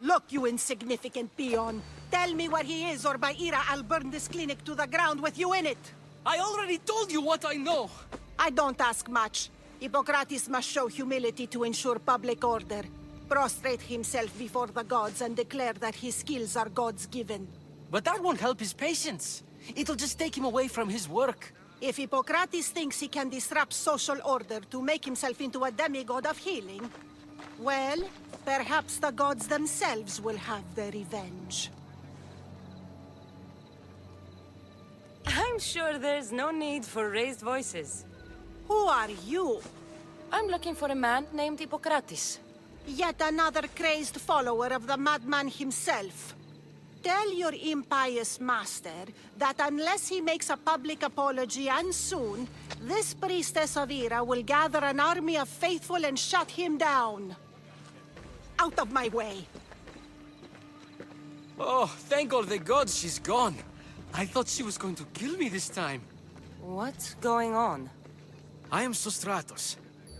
Look, you insignificant peon. Tell me where he is, or by Ira, I'll burn this clinic to the ground with you in it. I already told you what I know! I don't ask much. Hippocrates must show humility to ensure public order. Prostrate himself before the gods and declare that his skills are gods given. But that won't help his patients. It'll just take him away from his work. If Hippocrates thinks he can disrupt social order to make himself into a demigod of healing, well, perhaps the gods themselves will have their revenge. I'm sure there's no need for raised voices. Who are you? I'm looking for a man named Hippocrates. Yet another crazed follower of the madman himself. Tell your impious master that unless he makes a public apology, and soon, this priestess of Ira will gather an army of faithful and shut him down. Out of my way! Oh, thank all the gods she's gone. I thought she was going to kill me this time. What's going on? I am Sostratos.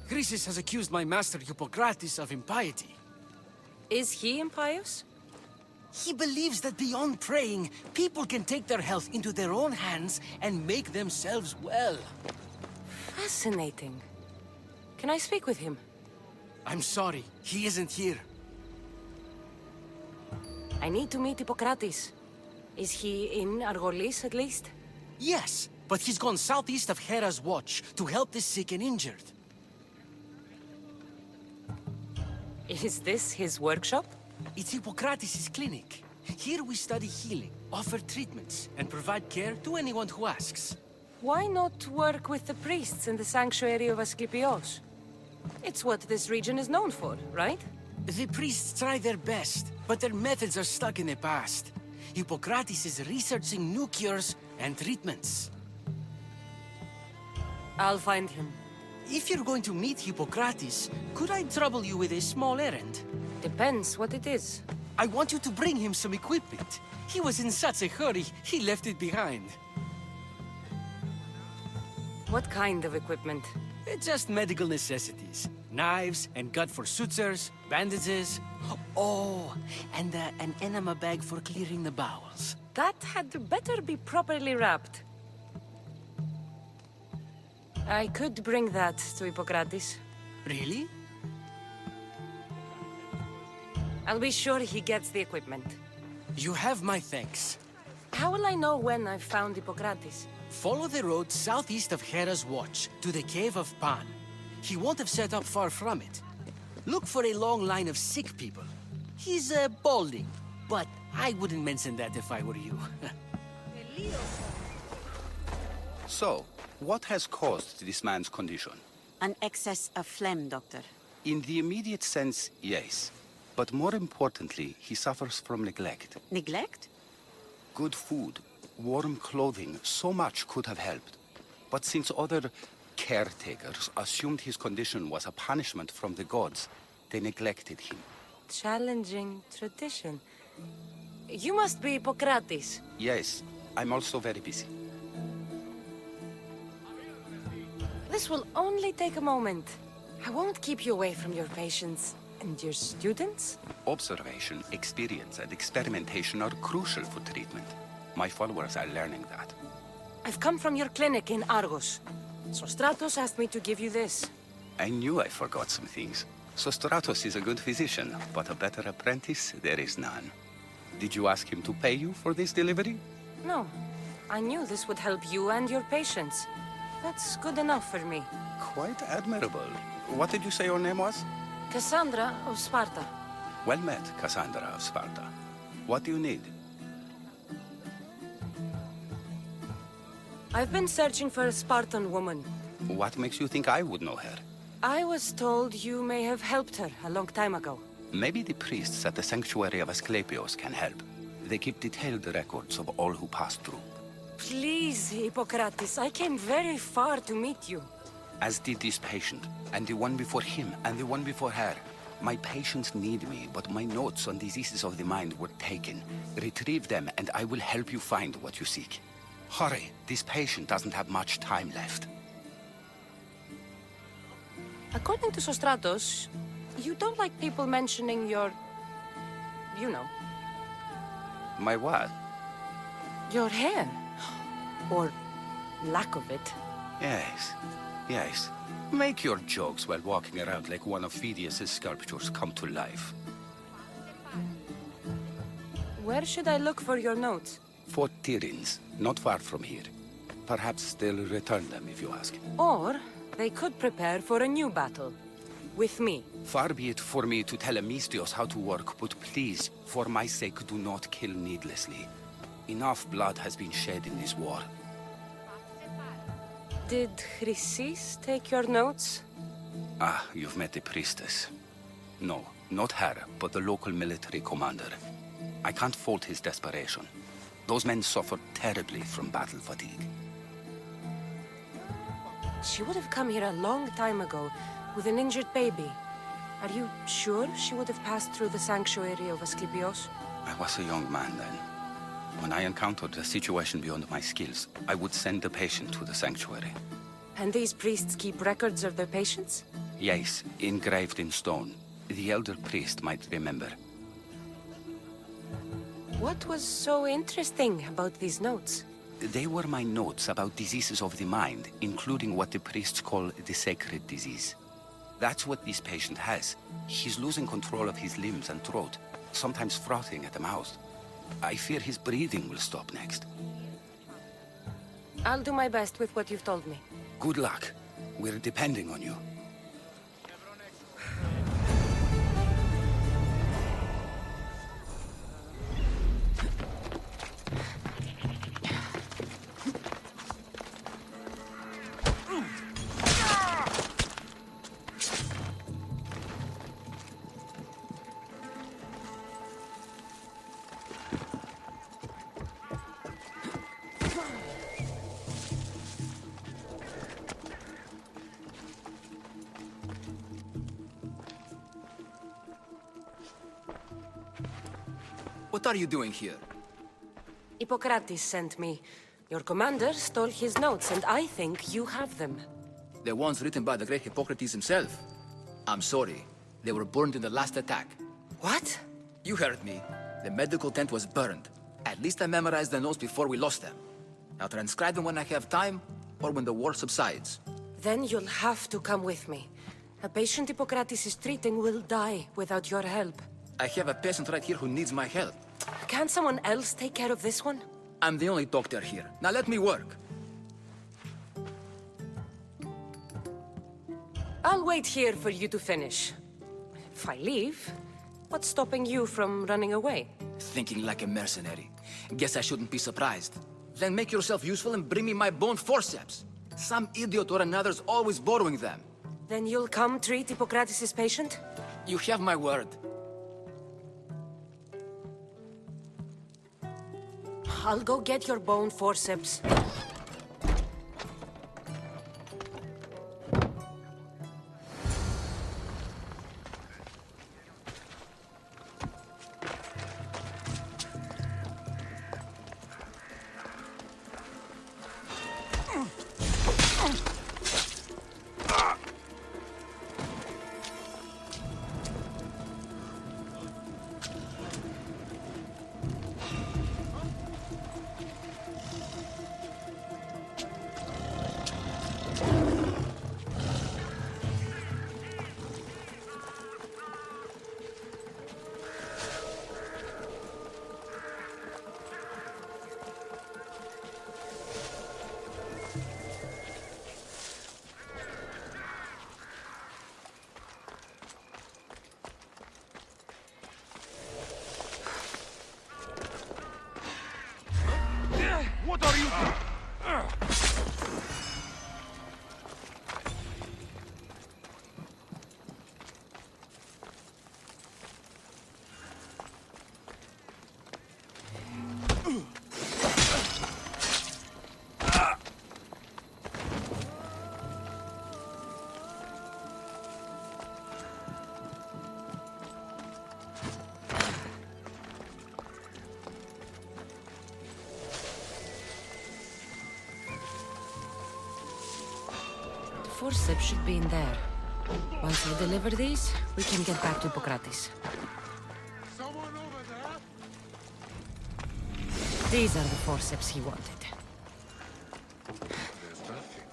Chrysis has accused my master Hippocrates of impiety. Is he impious? He believes that beyond praying, people can take their health into their own hands and make themselves well. Fascinating. Can I speak with him? I'm sorry, he isn't here. I need to meet Hippocrates. Is he in Argolis, at least? Yes, but he's gone southeast of Hera's watch to help the sick and injured. Is this his workshop? It's Hippocrates' clinic. Here we study healing, offer treatments, and provide care to anyone who asks. Why not work with the priests in the sanctuary of Asclepios? It's what this region is known for, right? The priests try their best, but their methods are stuck in the past. Hippocrates is researching new cures and treatments. I'll find him. If you're going to meet Hippocrates, could I trouble you with a small errand? Depends what it is. I want you to bring him some equipment. He was in such a hurry, he left it behind. What kind of equipment? Just medical necessities. Knives and gut for sutures, bandages. Oh, and an enema bag for clearing the bowels. That had better be properly wrapped. I could bring that to Hippocrates. Really? I'll be sure he gets the equipment. You have my thanks. How will I know when I've found Hippocrates? Follow the road southeast of Hera's watch to the cave of Pan. He won't have set up far from it. Look for a long line of sick people. He's balding, but I wouldn't mention that if I were you. So, what has caused this man's condition? An excess of phlegm, Doctor. In the immediate sense, yes. But more importantly, he suffers from neglect. Neglect? Good food, warm clothing, so much could have helped. But since other caretakers assumed his condition was a punishment from the gods, they neglected him. Challenging tradition. You must be Hippocrates. Yes, I'm also very busy. This will only take a moment. I won't keep you away from your patients. And your students? Observation, experience, and experimentation are crucial for treatment. My followers are learning that. I've come from your clinic in Argos. Sostratos asked me to give you this. I knew I forgot some things. Sostratos is a good physician, but a better apprentice there is none. Did you ask him to pay you for this delivery? No. I knew this would help you and your patients. That's good enough for me. Quite admirable. What did you say your name was? Cassandra of Sparta. Well met, Cassandra of Sparta. What do you need? I've been searching for a Spartan woman. What makes you think I would know her? I was told you may have helped her a long time ago. Maybe the priests at the sanctuary of Asclepios can help. They keep detailed records of all who pass through. Please, Hippocrates, I came very far to meet you. As did this patient, and the one before him, and the one before her. My patients need me, but my notes on diseases of the mind were taken. Retrieve them, and I will help you find what you seek. Hurry, this patient doesn't have much time left. According to Sostratos, you don't like people mentioning your you know. My what? Your hair. Or lack of it. Yes, yes. Make your jokes while walking around like one of Phidias' sculptures come to life. Where should I look for your notes? Fort Tyrins, not far from here. Perhaps they'll return them if you ask. Or they could prepare for a new battle. With me. Far be it for me to tell Amistios how to work, but please, for my sake, do not kill needlessly. Enough blood has been shed in this war. Did Chrysis take your notes? Ah, you've met the priestess. No, not her, but the local military commander. I can't fault his desperation. Those men suffered terribly from battle fatigue. She would have come here a long time ago with an injured baby. Are you sure she would have passed through the sanctuary of Asclepios? I was a young man then. When I encountered a situation beyond my skills, I would send the patient to the sanctuary. And these priests keep records of their patients? Yes, engraved in stone. The elder priest might remember. What was so interesting about these notes? They were my notes about diseases of the mind, including what the priests call the sacred disease. That's what this patient has. He's losing control of his limbs and throat, sometimes frothing at the mouth. I fear his breathing will stop next. I'll do my best with what you've told me. Good luck. We're depending on you. What are you doing here? Hippocrates sent me. Your commander stole his notes, and I think you have them. The ones written by the great Hippocrates himself. I'm sorry. They were burned in the last attack. What? You heard me. The medical tent was burned. At least I memorized the notes before we lost them. I'll transcribe them when I have time, or when the war subsides. Then you'll have to come with me. A patient Hippocrates is treating will die without your help. I have a patient right here who needs my help. Can't someone else take care of this one? I'm the only doctor here. Now let me work. I'll wait here for you to finish. If I leave, what's stopping you from running away? Thinking like a mercenary. Guess I shouldn't be surprised. Then make yourself useful and bring me my bone forceps. Some idiot or another's always borrowing them. Then you'll come treat Hippocrates' patient? You have my word. I'll go get your bone forceps. What are you doing? Forceps should be in there. Once I deliver these, we can get back to Hippocrates. someone over there? These are the forceps he wanted. There's nothing.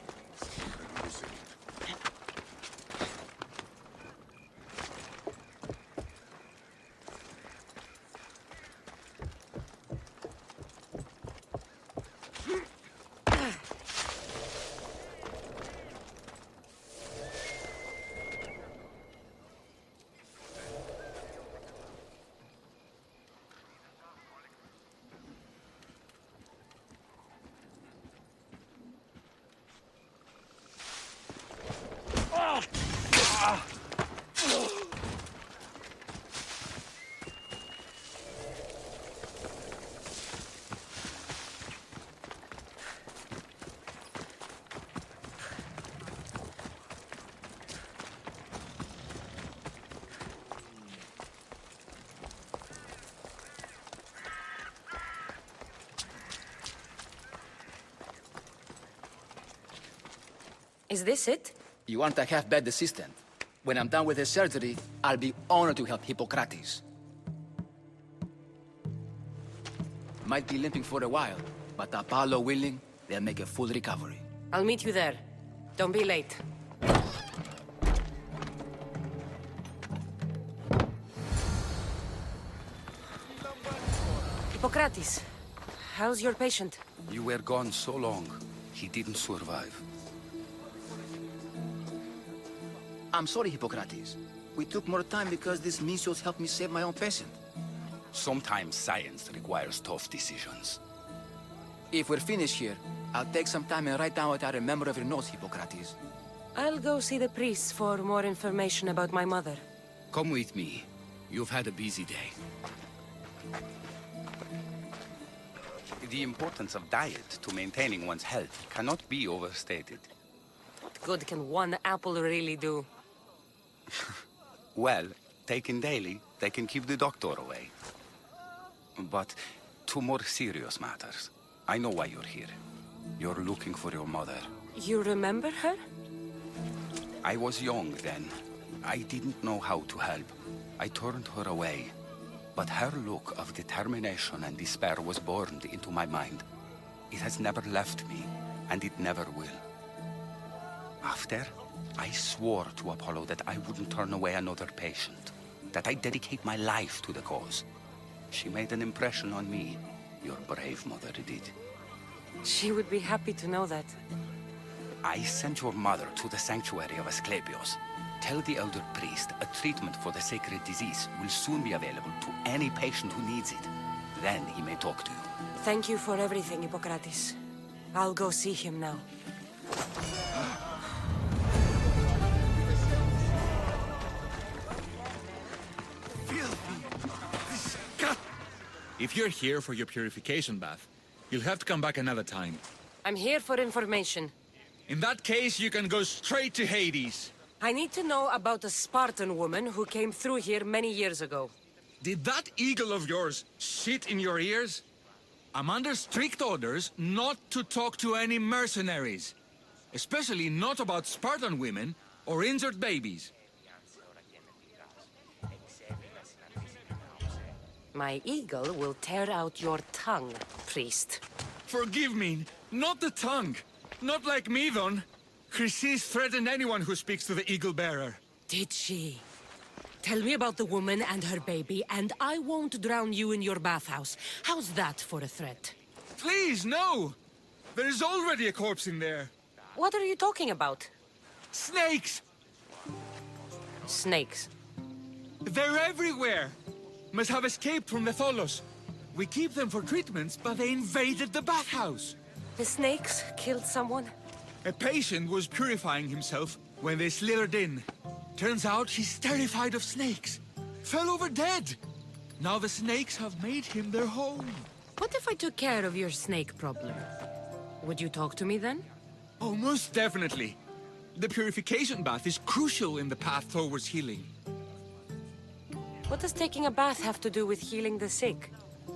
I'm losing it. Is this it? You aren't a half-bad assistant. When I'm done with the surgery, I'll be honored to help Hippocrates. Might be limping for a while, but Apollo willing, they'll make a full recovery. I'll meet you there. Don't be late. Hippocrates, how's your patient? You were gone so long, he didn't survive. I'm sorry, Hippocrates. We took more time because these measles helped me save my own patient. Sometimes science requires tough decisions. If we're finished here, I'll take some time and write down what I remember of your notes, Hippocrates. I'll go see the priest for more information about my mother. Come with me. You've had a busy day. The importance of diet to maintaining one's health cannot be overstated. What good can one apple really do? Well, taken daily, they can keep the doctor away. But to more serious matters. I know why you're here. You're looking for your mother. You remember her? I was young then. I didn't know how to help. I turned her away. But her look of determination and despair was burned into my mind. It has never left me, and it never will. After, I swore to Apollo that I wouldn't turn away another patient, that I'd dedicate my life to the cause. She made an impression on me. Your brave mother did. She would be happy to know that. I sent your mother to the sanctuary of Asclepios. Tell the elder priest a treatment for the sacred disease will soon be available to any patient who needs it. Then he may talk to you. Thank you for everything, Hippocrates. I'll go see him now. If you're here for your purification bath, you'll have to come back another time. I'm here for information. In that case, you can go straight to Hades. I need to know about a Spartan woman who came through here many years ago. Did that eagle of yours shit in your ears? I'm under strict orders not to talk to any mercenaries. Especially not about Spartan women or injured babies. My eagle will tear out your tongue, priest. Forgive me, not the tongue. Not like me, Don. Chrysis threatened anyone who speaks to the eagle bearer. Did she? Tell me about the woman and her baby, and I won't drown you in your bathhouse. How's that for a threat? Please, no! There's already a corpse in there. What are you talking about? Snakes! Snakes. They're everywhere! Must have escaped from the Tholos. We keep them for treatments, but they invaded the bathhouse. The snakes killed someone? A patient was purifying himself when they slithered in. Turns out he's terrified of snakes. Fell over dead. Now the snakes have made him their home. What if I took care of your snake problem? Would you talk to me then? Oh, most definitely. The purification bath is crucial in the path towards healing. What does taking a bath have to do with healing the sick?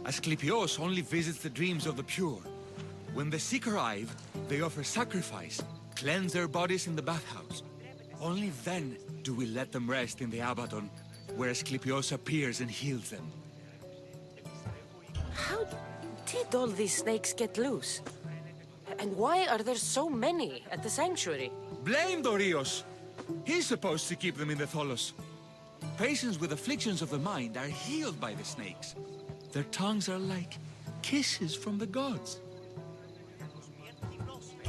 Asclepios only visits the dreams of the pure. When the sick arrive, they offer sacrifice, cleanse their bodies in the bathhouse. Only then do we let them rest in the Abaddon, where Asclepios appears and heals them. How did all these snakes get loose? And why are there so many at the sanctuary? Blame Dorios. He's supposed to keep them in the Tholos. Patients with afflictions of the mind are healed by the snakes. Their tongues are like kisses from the gods.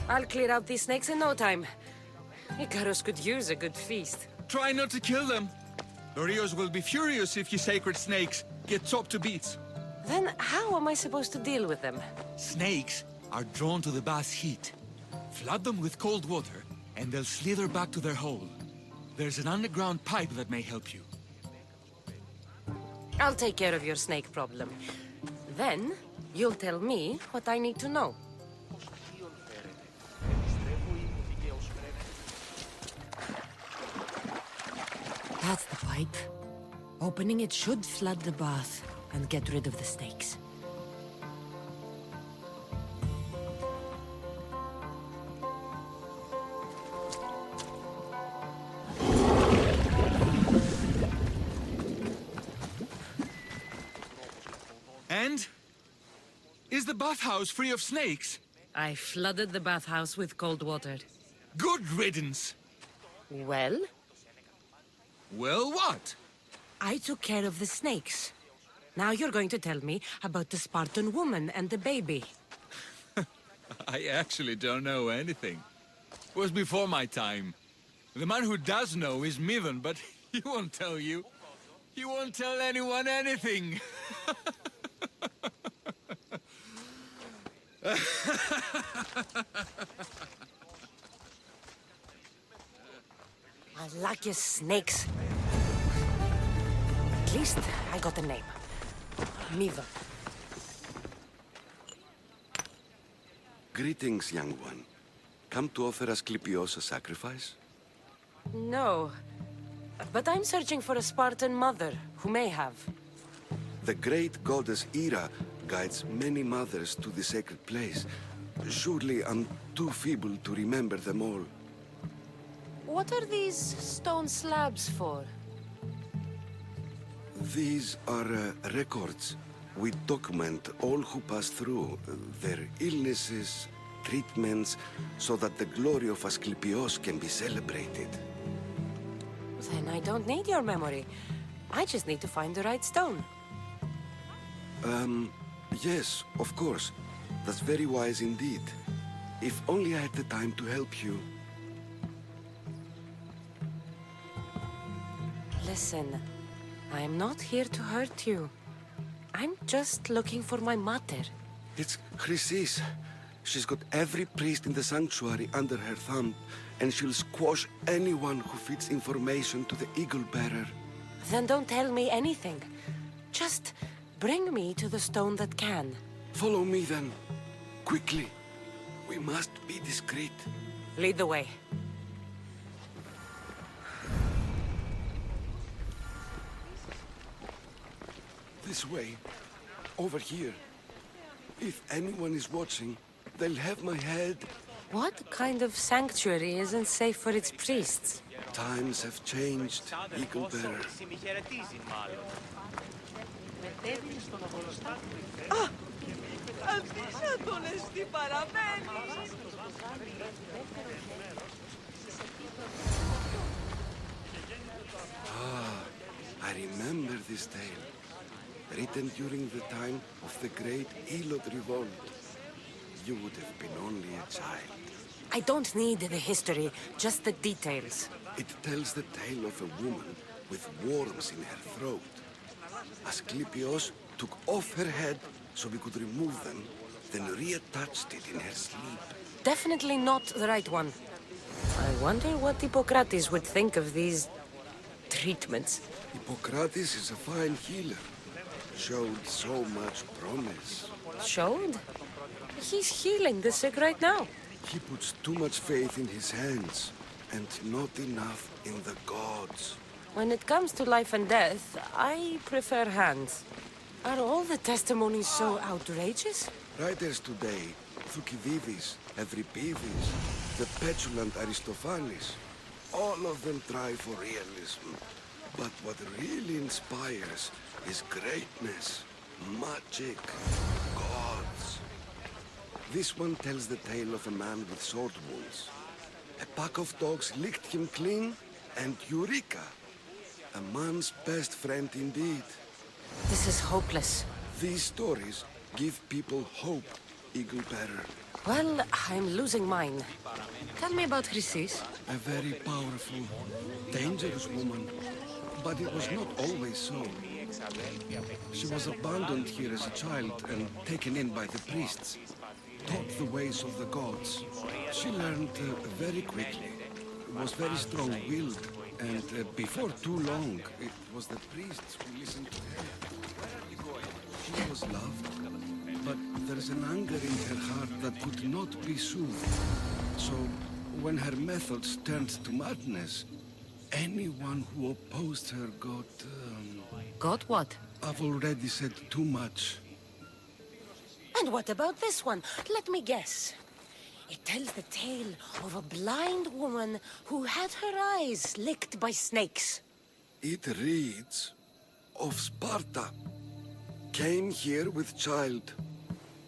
I'll clear out these snakes in no time. Icarus could use a good feast. Try not to kill them. Dorios will be furious if his sacred snakes get chopped to bits. Then how am I supposed to deal with them? Snakes are drawn to the bath's heat. Flood them with cold water, and they'll slither back to their hole. There's an underground pipe that may help you. I'll take care of your snake problem. Then, you'll tell me what I need to know. That's the pipe. Opening it should flood the bath and get rid of the snakes. And? Is the bathhouse free of snakes? I flooded the bathhouse with cold water. Good riddance. Well, Well, what? I took care of the snakes. Now you're going to tell me about the Spartan woman and the baby. I actually don't know anything. It was before my time. The man who does know is Mivan, but he won't tell you. He won't tell anyone anything. I like your snakes. At least I got a name. Miva. Greetings, young one. Come to offer Asclepios a sacrifice? No. But I'm searching for a Spartan mother who may have. The great goddess Ira guides many mothers to the sacred place. Surely I'm too feeble to remember them all. What are these stone slabs for? These are records. We document all who pass through, their illnesses, treatments, so that the glory of Asclepios can be celebrated. Then I don't need your memory. I just need to find the right stone. Yes, of course. That's very wise indeed. If only I had the time to help you. Listen, I'm not here to hurt you. I'm just looking for my mother. It's Chrysis. She's got every priest in the sanctuary under her thumb, and she'll squash anyone who feeds information to the Eagle Bearer. Then don't tell me anything. Just bring me to the stone that can. Follow me then. Quickly. We must be discreet. Lead the way. This way. Over here. If anyone is watching, they'll have my head. What kind of sanctuary isn't safe for its priests? Times have changed, Eagle Bearer. I remember this tale. Written during the time of the great Elot revolt. You would have been only a child. I don't need the history, just the details. It tells the tale of a woman with worms in her throat. Asclepios took off her head so we could remove them, then reattached it in her sleep. Definitely not the right one. I wonder what Hippocrates would think of these treatments. Hippocrates is a fine healer. Showed so much promise. Showed? He's healing the sick right now. He puts too much faith in his hands, and not enough in the gods. When it comes to life and death, I prefer hands. Are all the testimonies so outrageous? Writers today, Thucydides, Euripides, the petulant Aristophanes, all of them try for realism. But what really inspires is greatness. Magic. Gods. This one tells the tale of a man with sword wounds. A pack of dogs licked him clean, and Eureka! A man's best friend indeed. This is hopeless. These stories give people hope, Eagle Bearer. Well, I'm losing mine. Tell me about Chrysis. A very powerful, dangerous woman. But it was not always so. She was abandoned here as a child and taken in by the priests. Taught the ways of the gods. She learned very quickly. Was very strong-willed. And before too long, it was the priests who listened to her. She was loved. But there's an anger in her heart that could not be soothed. So, when her methods turned to madness, anyone who opposed her got... Got what? I've already said too much. And what about this one? Let me guess. It tells the tale of a blind woman who had her eyes licked by snakes. It reads of Sparta. Came here with child.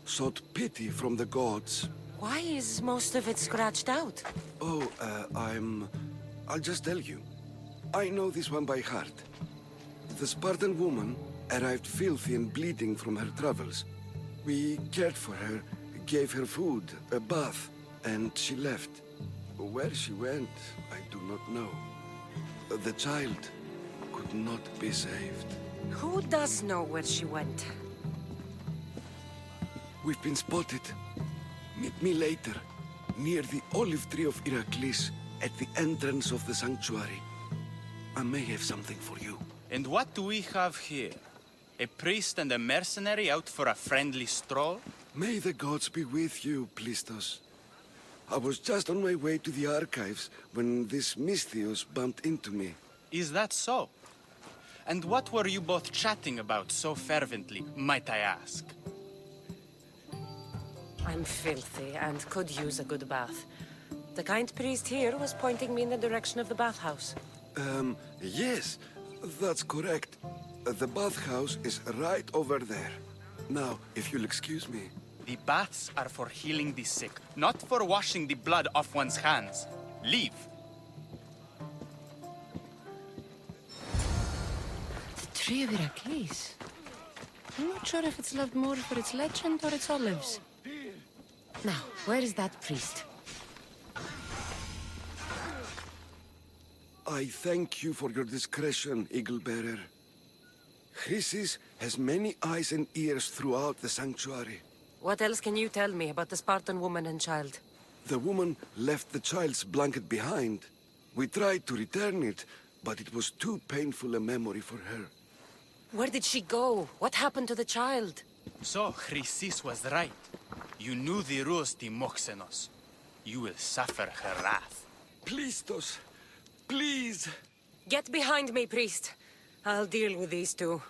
Sought pity from the gods. Why is most of it scratched out? Oh, I'll just tell you. I know this one by heart. The Spartan woman arrived filthy and bleeding from her travels. We cared for her, gave her food, a bath, and she left. Where she went, I do not know. The child could not be saved. Who does know where she went? We've been spotted. Meet me later, near the olive tree of Heracles, at the entrance of the sanctuary. I may have something for you. And what do we have here? A priest and a mercenary out for a friendly stroll? May the gods be with you, Plistos. I was just on my way to the archives when this Misthios bumped into me. Is that so? And what were you both chatting about so fervently, might I ask? I'm filthy and could use a good bath. The kind priest here was pointing me in the direction of the bathhouse. Yes, that's correct. The bathhouse is right over there. Now, if you'll excuse me. The baths are for healing the sick, not for washing the blood off one's hands. Leave. The tree of Heracles. I'm not sure if it's loved more for its legend or its olives. Now, where is that priest? I thank you for your discretion, Eagle Bearer. Chrysis has many eyes and ears throughout the sanctuary. What else can you tell me about the Spartan woman and child? The woman left the child's blanket behind. We tried to return it, but it was too painful a memory for her. Where did she go? What happened to the child? So, Chrysis was right. You knew the rules, Timoxenos. You will suffer her wrath. Plistos, please. Get behind me, priest. I'll deal with these two.